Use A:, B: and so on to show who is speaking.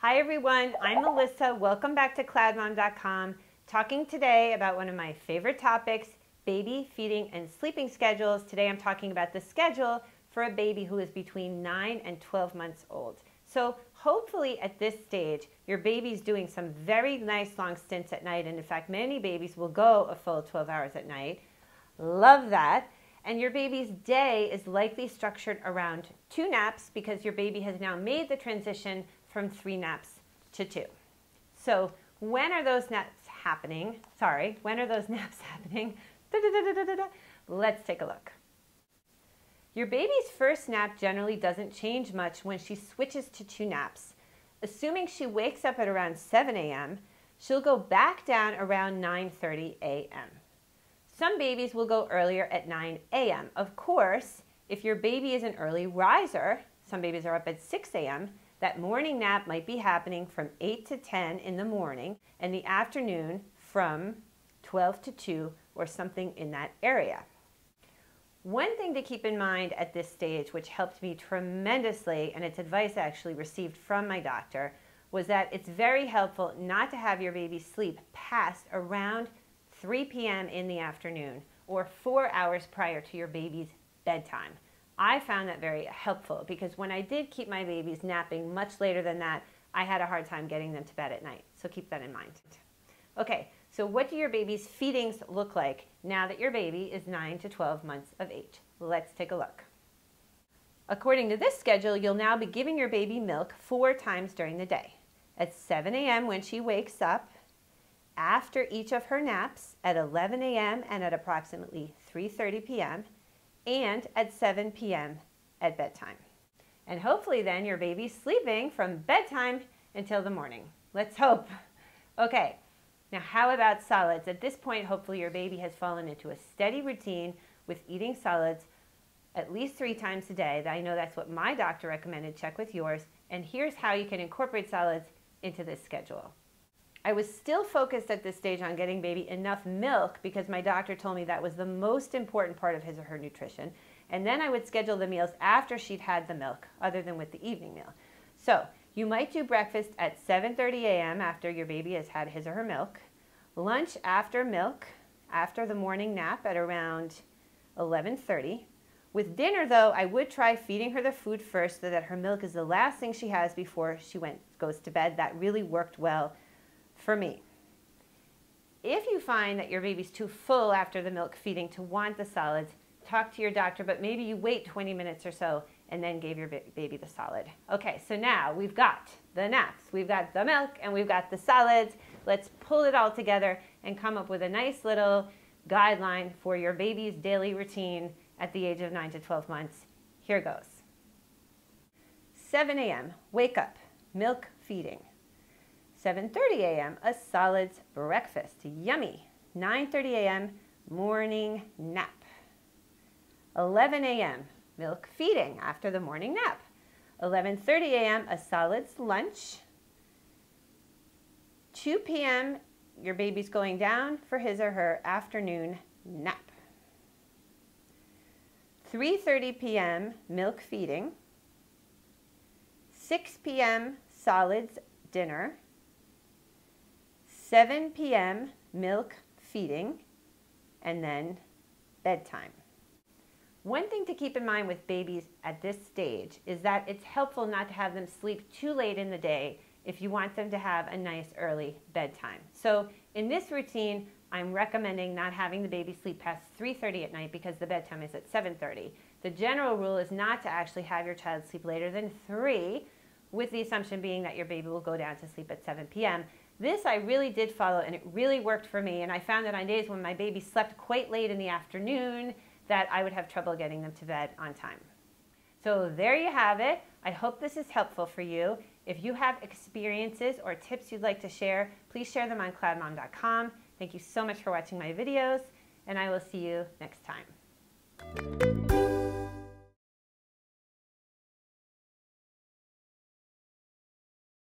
A: Hi everyone, I'm Melissa. Welcome back to CloudMom.com. Talking today about one of my favorite topics, baby feeding and sleeping schedules. Today I'm talking about the schedule for a baby who is between 9 and 12 months old. So hopefully at this stage, your baby's doing some very nice long stints at night. And in fact, many babies will go a full 12 hours at night. Love that. And your baby's day is likely structured around 2 naps because your baby has now made the transition from 3 naps to 2. So when are those naps happening? When are those naps happening? Let's take a look. Your baby's first nap generally doesn't change much when she switches to 2 naps. Assuming she wakes up at around 7 a.m., she'll go back down around 9:30 a.m. Some babies will go earlier at 9 a.m. Of course, if your baby is an early riser, some babies are up at 6 a.m., that morning nap might be happening from 8 to 10 in the morning and the afternoon from 12 to 2 or something in that area. One thing to keep in mind at this stage, which helped me tremendously, and it's advice I actually received from my doctor, was that it's very helpful not to have your baby sleep past around 3 p.m. in the afternoon or 4 hours prior to your baby's bedtime. I found that very helpful because when I did keep my babies napping much later than that, I had a hard time getting them to bed at night. So keep that in mind. Okay, so what do your baby's feedings look like now that your baby is 9 to 12 months of age? Let's take a look. According to this schedule, you'll now be giving your baby milk 4 times during the day. At 7 a.m. when she wakes up, after each of her naps, at 11 a.m. and at approximately 3:30 p.m., and at 7 p.m. at bedtime. And hopefully then your baby's sleeping from bedtime until the morning. Let's hope. Okay, now how about solids? At this point, hopefully your baby has fallen into a steady routine with eating solids at least 3 times a day. I know that's what my doctor recommended. Check with yours. And here's how you can incorporate solids into this schedule. I was still focused at this stage on getting baby enough milk because my doctor told me that was the most important part of his or her nutrition. And then I would schedule the meals after she'd had the milk, other than with the evening meal. So you might do breakfast at 7:30 a.m. after your baby has had his or her milk, lunch after milk, after the morning nap at around 11:30. With dinner, though, I would try feeding her the food first so that her milk is the last thing she has before she goes to bed. That really worked well for me. If you find that your baby's too full after the milk feeding to want the solids, talk to your doctor, but maybe you wait 20 minutes or so and then give your baby the solid. Okay, so now we've got the naps, we've got the milk, and we've got the solids. Let's pull it all together and come up with a nice little guideline for your baby's daily routine at the age of 9 to 12 months. Here goes. 7 a.m., wake up, milk feeding. 7:30 a.m., a solids breakfast. Yummy. 9:30 a.m., morning nap. 11 a.m., milk feeding after the morning nap. 11:30 a.m., a solids lunch. 2 p.m., your baby's going down for his or her afternoon nap. 3:30 p.m., milk feeding. 6 p.m., solids dinner. 7 p.m., milk feeding, and then bedtime. One thing to keep in mind with babies at this stage is that it's helpful not to have them sleep too late in the day if you want them to have a nice early bedtime. So in this routine, I'm recommending not having the baby sleep past 3:30 at night because the bedtime is at 7:30. The general rule is not to actually have your child sleep later than 3, with the assumption being that your baby will go down to sleep at 7 p.m. This I really did follow, and it really worked for me. And I found that on days when my baby slept quite late in the afternoon, that I would have trouble getting them to bed on time. So there you have it. I hope this is helpful for you. If you have experiences or tips you'd like to share, please share them on CloudMom.com. Thank you so much for watching my videos, and I will see you next time.